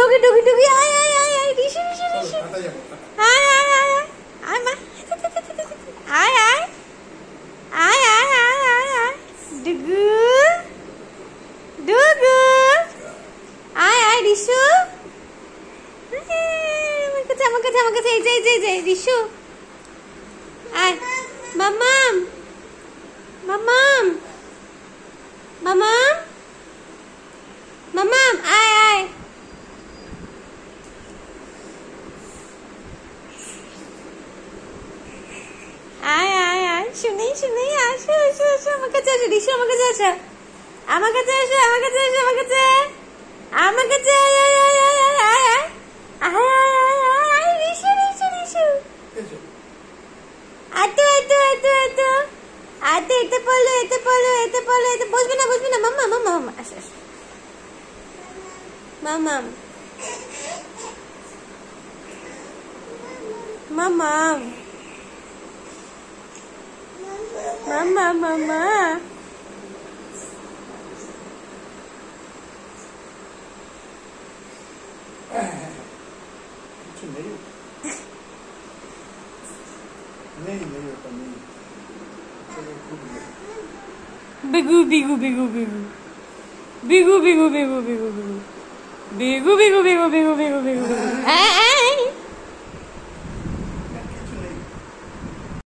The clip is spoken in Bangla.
डोगी डोगी डोगी आय आय आय आय ऋषु ऋषु ऋषु आय आय आय आय माँ आय आय आय आय आय आय आय डुगु डुगु आय आय ऋषु আমার কাছে এই ঋষু আয় মামাম মামাম মামাম মামাম আয় আয় আয় আয় আয় শুনি আসো আসো আসো আমার কাছে আসো ঋষু আমার কাছে আসো আমার কাছে আসো আমার কাছে আসো আমার কাছে আমার কাছে আয় আয় আয় আয় আয় আয় আয় আয় ঋষু ঋষু ঋষু আতো আতো আতো আতো আতো এতে পড়লো এতে পড়লো এতে পড়লো এতে বসবে না মাম্মা মাম্মা মাম্মা আসো আসো মামাম মামাম মাম্মা মাম্মা बिगू बिगू बिगू बिगू बिगू बिगू बिगू बिगू बिगू बिगू बिगू बिगू बिगू बिगू बिगू बिगू